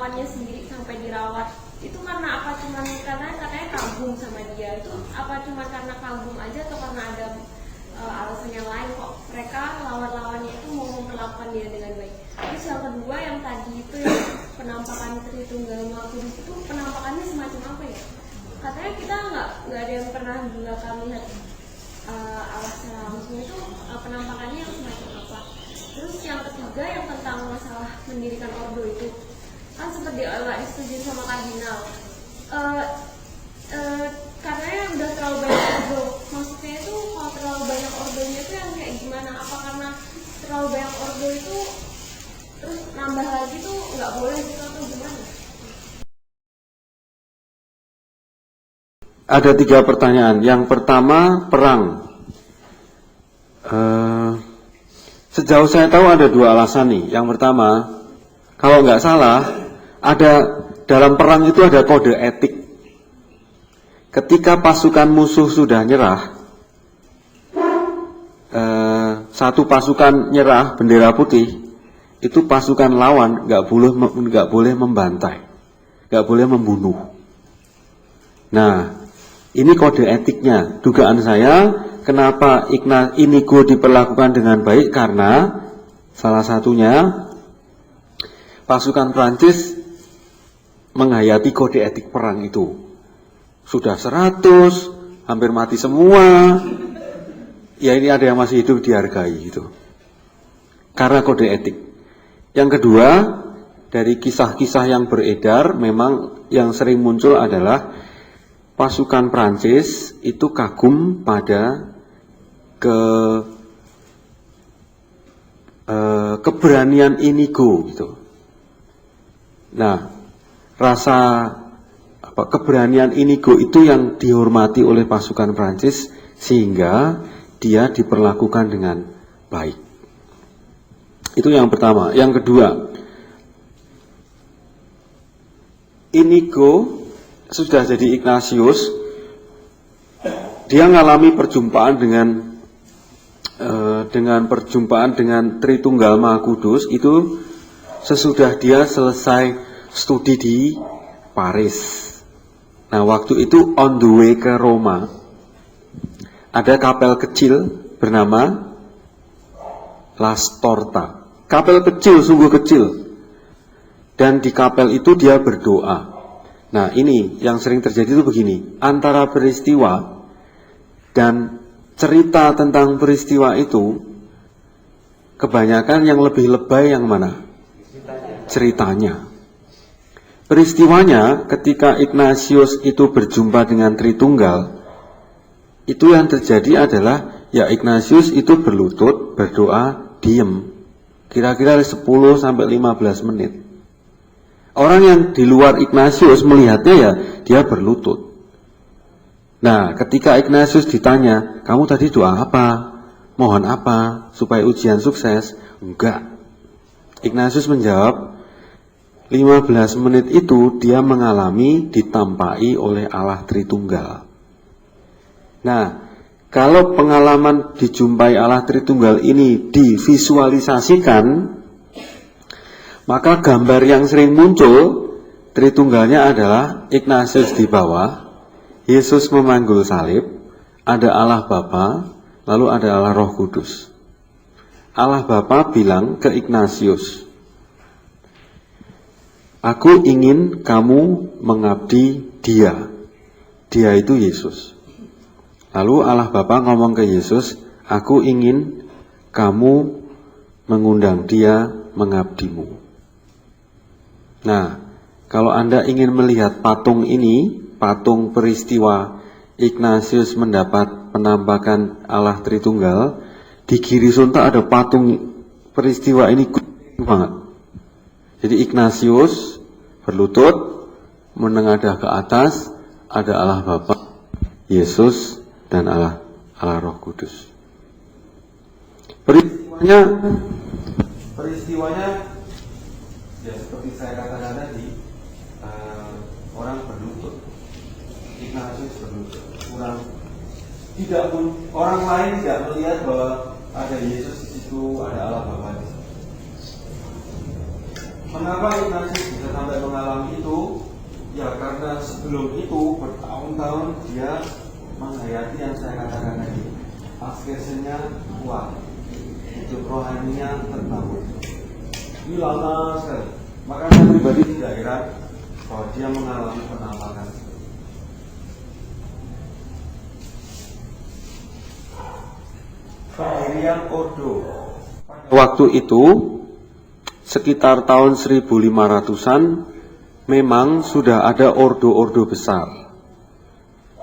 lawannya sendiri sampai dirawat itu karena apa? Cuman katanya kagum sama dia, itu apa cuma karena kagum aja atau karena ada alasan yang lain kok mereka lawan-lawannya itu mau memperlakukan dia dengan baik? Terus yang kedua yang tadi itu yang penampakan Tritunggal Maha Kudus itu penampakannya semacam apa ya? Katanya kita nggak ada yang pernah juga kami lihat Allah secara langsung, itu penampakannya yang semacam apa? Terus yang ketiga yang tentang masalah mendirikan ordo itu kan sempat nggak disetujui sama kardinal. Katanya udah terlalu banyak ordo. Maksudnya itu kalau terlalu banyak ordonya itu yang kayak gimana? Apa karena terlalu banyak ordo itu terus nambah lagi tuh nggak boleh gitu atau gimana? Ada 3 pertanyaan. Yang pertama, perang. Sejauh saya tahu ada 2 alasan nih. Yang pertama, kalau nggak salah, ada dalam perang itu ada kode etik. Ketika pasukan musuh sudah nyerah, satu pasukan nyerah bendera putih, itu pasukan lawan nggak boleh membantai, nggak boleh membunuh. Nah, ini kode etiknya. Dugaan saya, kenapa Inigo diperlakukan dengan baik karena salah satunya pasukan Prancis menghayati kode etik perang itu. Sudah 100, hampir mati semua. Ya ini ada yang masih hidup dihargai gitu. Karena kode etik. Yang kedua, dari kisah-kisah yang beredar, memang yang sering muncul adalah pasukan Prancis itu kagum pada keberanian Inigo gitu. Nah, rasa keberanian Inigo itu yang dihormati oleh pasukan Prancis sehingga dia diperlakukan dengan baik. Itu yang pertama. Yang kedua, Inigo sudah jadi Ignatius, dia mengalami perjumpaan dengan Tritunggal Maha Kudus itu sesudah dia selesai studi di Paris. Nah, waktu itu on the way ke Roma, ada kapel kecil bernama La Storta. Kapel kecil, sungguh kecil. Dan di kapel itu dia berdoa. Nah, ini yang sering terjadi itu begini, antara peristiwa dan cerita tentang peristiwa itu, kebanyakan yang lebih lebay yang mana? Ceritanya. Peristiwanya ketika Ignatius itu berjumpa dengan Tritunggal, itu yang terjadi adalah ya Ignatius itu berlutut, berdoa, diem. Kira-kira 10-15 menit. Orang yang di luar Ignatius melihatnya ya dia berlutut. Nah, ketika Ignatius ditanya, kamu tadi doa apa? Mohon apa? Supaya ujian sukses? Enggak. Ignatius menjawab, 15 menit itu dia mengalami ditampai oleh Allah Tritunggal. Nah, kalau pengalaman dijumpai Allah Tritunggal ini divisualisasikan, maka gambar yang sering muncul Tritunggalnya adalah Ignatius di bawah, Yesus memanggul salib, ada Allah Bapa, lalu ada Allah Roh Kudus. Allah Bapa bilang ke Ignatius, aku ingin kamu mengabdi dia. Dia itu Yesus. Lalu Allah Bapa ngomong ke Yesus, aku ingin kamu mengundang dia mengabdimu. Nah, kalau Anda ingin melihat patung ini, patung peristiwa Ignatius mendapat penampakan Allah Tritunggal, di kiri sunta ada patung peristiwa ini banget. Jadi Ignatius berlutut, menengadah ke atas, ada Allah Bapa, Yesus, dan Allah Roh Kudus. Peristiwanya ya seperti saya katakan tadi, orang berlutut, Ignatius berlutut, orang lain tidak melihat bahwa ada Yesus di situ, ada Allah Bapa di situ. Mengapa Ignatius bisa sampai mengalami itu? Ya karena sebelum itu bertahun-tahun dia menghayati yang saya katakan tadi, askesenya kuat, hidup rohaninya terbangun. Ini lama sekali. Maka saya pribadi tidak heran bahwa dia mengalami penampakan. Pendirian Ordo. Waktu itu sekitar tahun 1500-an memang sudah ada ordo-ordo besar.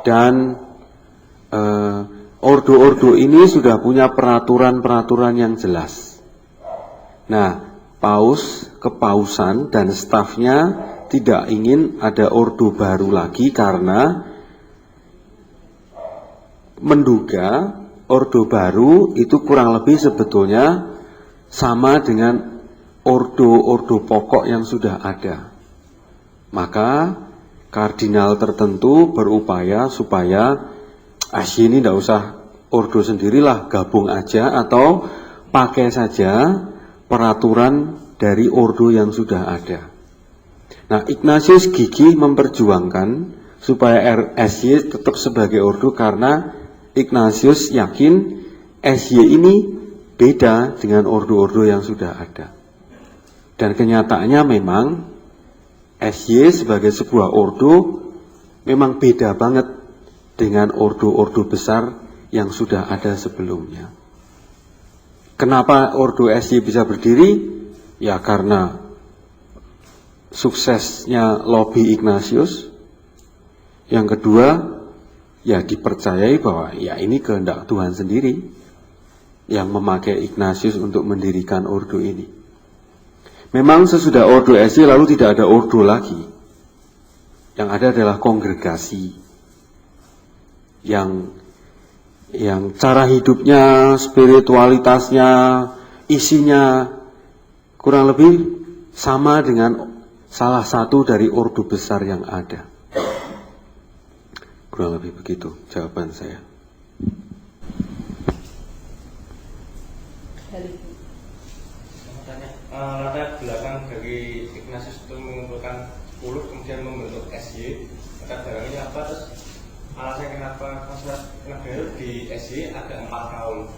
Dan ordo-ordo ini sudah punya peraturan-peraturan yang jelas. Nah, kepausan dan stafnya tidak ingin ada ordo baru lagi karena menduga ordo baru itu kurang lebih sebetulnya sama dengan ordo-ordo pokok yang sudah ada. Maka kardinal tertentu berupaya supaya ini tidak usah ordo sendirilah, gabung aja atau pakai saja peraturan dari ordo yang sudah ada. Nah, Ignatius gigih memperjuangkan supaya SY tetap sebagai ordo karena Ignatius yakin SY ini beda dengan ordo-ordo yang sudah ada. Dan kenyataannya memang SY sebagai sebuah ordo memang beda banget dengan ordo-ordo besar yang sudah ada sebelumnya. Kenapa ordo SY bisa berdiri? Ya karena suksesnya lobby Ignatius. Yang kedua, ya dipercayai bahwa ya ini kehendak Tuhan sendiri yang memakai Ignatius untuk mendirikan ordo ini. Memang sesudah ordo SY lalu tidak ada ordo lagi. Yang ada adalah kongregasi yang cara hidupnya, spiritualitasnya, isinya kurang lebih sama dengan salah satu dari ordo besar yang ada. Kurang lebih begitu jawaban saya. Latar belakang dari Ignatius itu mengumpulkan 10 kemudian membentuk SY, latar belakangnya apa, terus alasan kenapa di SY ada 4 kaul,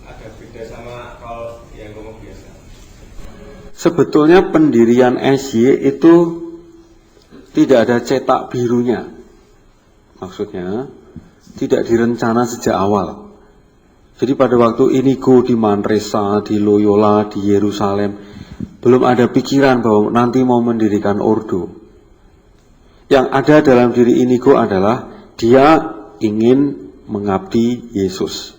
ada beda sama kaul yang ngomong biasa. Sebetulnya pendirian SY itu tidak ada cetak birunya. Maksudnya tidak direncana sejak awal. Jadi pada waktu Inigo di Manresa, di Loyola, di Yerusalem, belum ada pikiran bahwa nanti mau mendirikan ordo. Yang ada dalam diri Inigo adalah dia ingin mengabdi Yesus.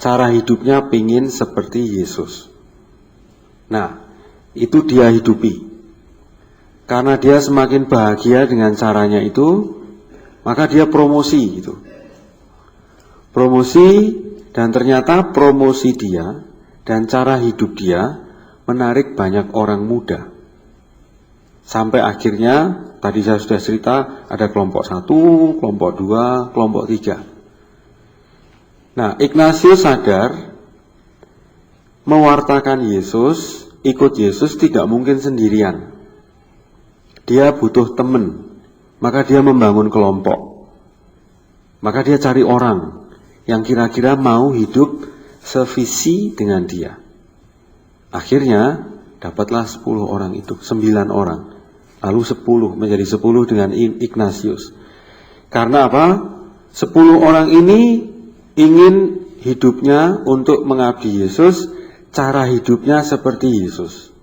Cara hidupnya ingin seperti Yesus. Nah, itu dia hidupi. Karena dia semakin bahagia dengan caranya itu, maka dia promosi gitu. Promosi, dan ternyata promosi dia dan cara hidup dia menarik banyak orang muda. Sampai akhirnya, tadi saya sudah cerita, ada kelompok 1, kelompok 2, kelompok 3. Nah, Ignatius sadar mewartakan Yesus, ikut Yesus tidak mungkin sendirian. Dia butuh teman, maka dia membangun kelompok. Maka dia cari orang yang kira-kira mau hidup sevisi dengan dia. Akhirnya dapatlah 10 orang itu, 9 orang. Lalu 10 menjadi 10 dengan Ignatius. Karena apa? 10 orang ini ingin hidupnya untuk mengabdi Yesus, cara hidupnya seperti Yesus.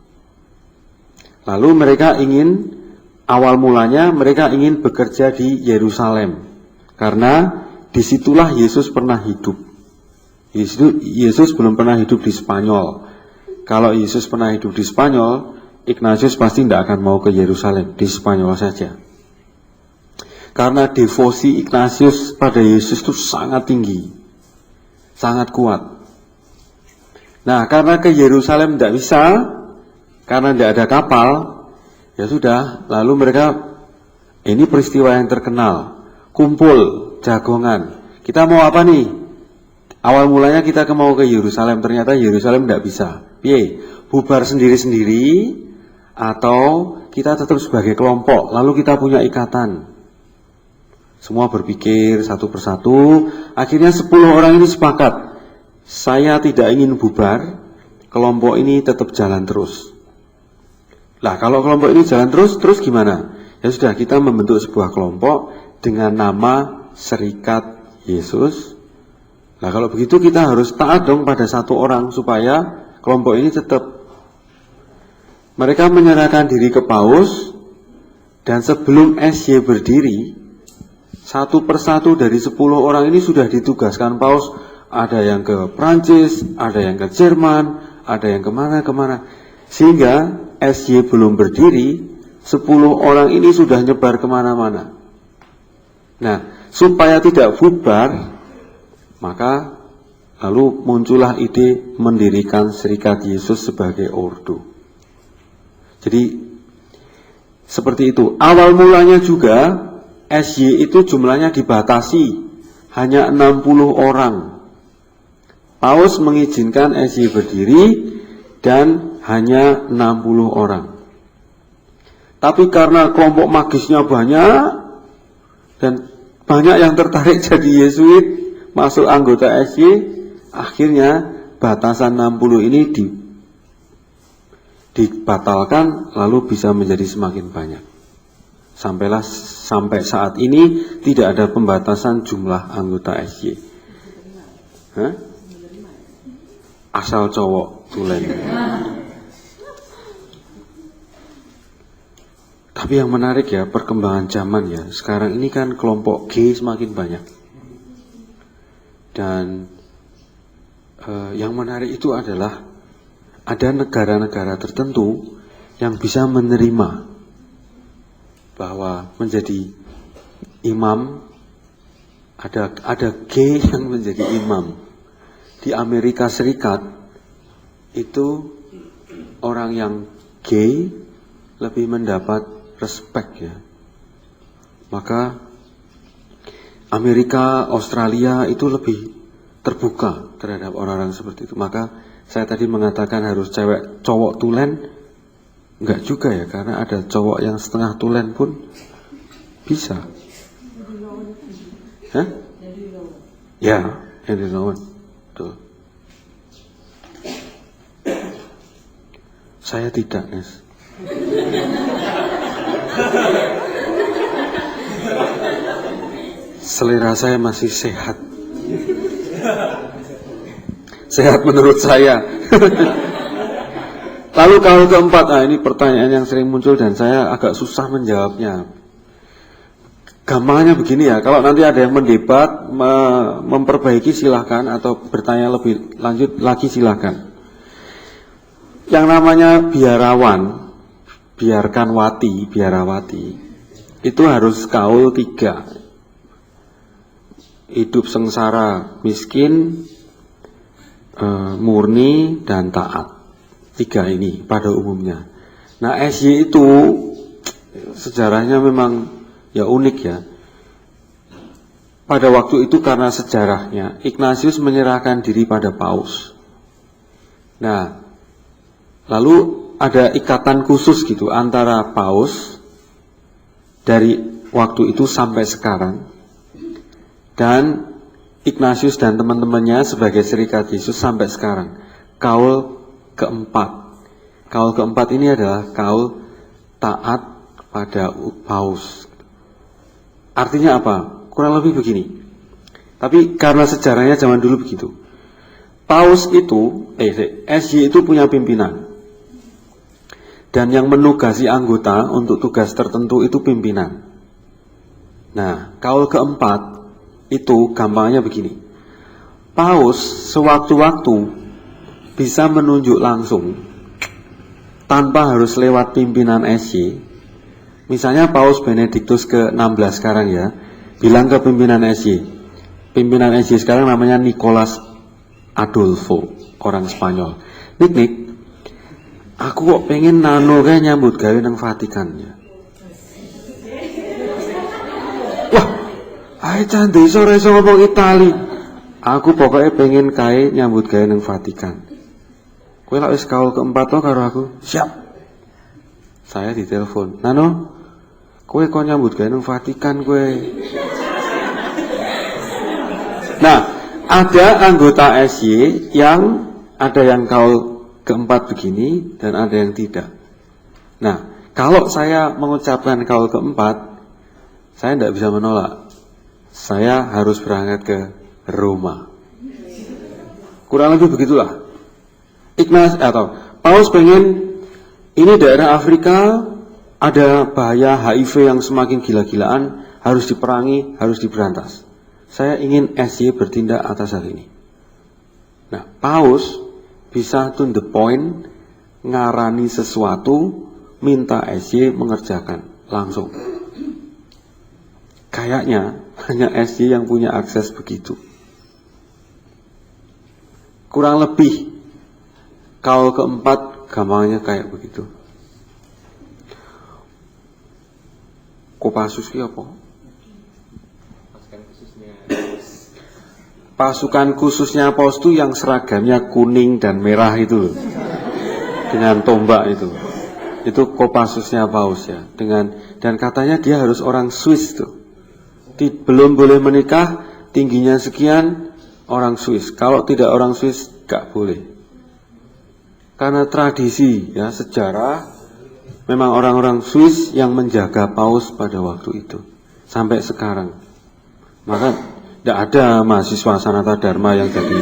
Lalu mereka ingin, awal mulanya mereka ingin bekerja di Yerusalem. Karena disitulah Yesus pernah hidup. Yesus belum pernah hidup di Spanyol. Kalau Yesus pernah hidup di Spanyol, Ignatius pasti tidak akan mau ke Yerusalem, di Spanyol saja. Karena devosi Ignatius pada Yesus itu sangat tinggi, sangat kuat. Nah, karena ke Yerusalem tidak bisa, karena tidak ada kapal, ya sudah, lalu mereka, ini peristiwa yang terkenal, kumpul jagongan. Kita mau apa nih? Awal mulanya kita mau ke Yerusalem, ternyata Yerusalem tidak bisa. Piye? bubar sendiri-sendiri atau kita tetap sebagai kelompok, lalu kita punya ikatan. Semua berpikir satu persatu, akhirnya 10 orang ini sepakat, saya tidak ingin bubar, kelompok ini tetap jalan terus. Lah kalau kelompok ini jalan terus gimana? Ya sudah, kita membentuk sebuah kelompok dengan nama Serikat Yesus. Nah kalau begitu kita harus taat dong pada satu orang supaya kelompok ini tetap. Mereka menyerahkan diri ke Paus, dan sebelum SY berdiri, satu persatu dari 10 orang ini sudah ditugaskan Paus. Ada yang ke Prancis, ada yang ke Jerman, ada yang kemana-kemana. Sehingga SY belum berdiri, 10 orang ini sudah nyebar kemana-mana. Nah, supaya tidak bubar, maka lalu muncullah ide mendirikan Serikat Yesus sebagai ordo. Jadi seperti itu. Awal mulanya juga SY itu jumlahnya dibatasi hanya 60 orang. Paus mengizinkan SY berdiri dan hanya 60 orang. Tapi karena kelompok magisnya banyak dan banyak yang tertarik jadi Yesuit, masuk anggota SY, akhirnya batasan 60 ini dibatalkan, lalu bisa menjadi semakin banyak. Sampai saat ini tidak ada pembatasan jumlah anggota SY. Hah? Asal cowok tulen. Tapi yang menarik ya, perkembangan zaman ya. Sekarang ini kan kelompok G semakin banyak. Dan yang menarik itu adalah ada negara-negara tertentu yang bisa menerima bahwa menjadi imam, ada G yang menjadi imam. Di Amerika Serikat itu orang yang gay lebih mendapat respect ya. Maka Amerika, Australia itu lebih terbuka terhadap orang-orang seperti itu. Maka saya tadi mengatakan harus cowok tulen, enggak juga ya, karena ada cowok yang setengah tulen pun bisa. Hah? Ya, Henry Rowan. Tuh. Saya tidak, Nes. Selera saya masih sehat. Sehat menurut saya. Lalu kalau keempat, ini pertanyaan yang sering muncul dan saya agak susah menjawabnya. Gampangnya begini ya, kalau nanti ada yang mendebat, memperbaiki silahkan, atau bertanya lebih lanjut lagi silahkan. Yang namanya biarawan, biarawati, itu harus kaul 3. Hidup sengsara, miskin, murni, dan taat. 3 ini pada umumnya. Nah, SY itu sejarahnya memang ya unik ya. Pada waktu itu karena sejarahnya, Ignatius menyerahkan diri pada Paus. Nah, lalu ada ikatan khusus gitu antara Paus dari waktu itu sampai sekarang, dan Ignatius dan teman-temannya sebagai Serikat Yesus sampai sekarang. Kaul keempat. Kaul keempat ini adalah kaul taat pada Paus. Artinya apa? Kurang lebih begini. Tapi karena sejarahnya zaman dulu begitu. Paus itu, SY itu punya pimpinan. Dan yang menugasi anggota untuk tugas tertentu itu pimpinan. Nah, kaul keempat itu gampangnya begini. Paus sewaktu-waktu bisa menunjuk langsung tanpa harus lewat pimpinan SY. Misalnya Paus Benediktus ke-16 sekarang ya, bilang ke pimpinan SY. Pimpinan SY sekarang namanya Nicolas Adolfo, orang Spanyol. Nik, aku kok pengen nano kayak nyambut gawe nang Vatikan ya. Wah, ae candi sore ngomong Itali. Aku pokoknya pengen kae nyambut gawe nang Vatikan. Kowe lak wis kaul keempat to karo aku. Siap. Saya ditelepon. Nano, kowe kok nyambut gawe nang Vatikan kowe. Nah, ada anggota SY yang ada yang kaul keempat begini dan ada yang tidak. Nah, kalau saya mengucapkan kaul keempat, saya tidak bisa menolak. Saya harus berangkat ke Roma. Kurang lebih begitulah. Paus pengen, ini daerah Afrika ada bahaya HIV yang semakin gila-gilaan, harus diperangi, harus diberantas. Saya ingin SY bertindak atas hal ini. Nah, Paus bisa to the point, ngarani sesuatu, minta SY mengerjakan langsung. Kayaknya hanya SY yang punya akses begitu. Kurang lebih kaul keempat gampangnya kayak begitu. Kopassus ki apa? Pasukan khususnya Paus itu yang seragamnya kuning dan merah itu loh. Dengan tombak itu. Itu Kopassusnya Paus ya. Dan katanya dia harus orang Swiss tuh. Belum boleh menikah, tingginya sekian, orang Swiss. Kalau tidak orang Swiss, gak boleh. Karena tradisi ya, sejarah, memang orang-orang Swiss yang menjaga Paus pada waktu itu. Sampai sekarang. Maka tidak ada mahasiswa Sanata Dharma yang jadi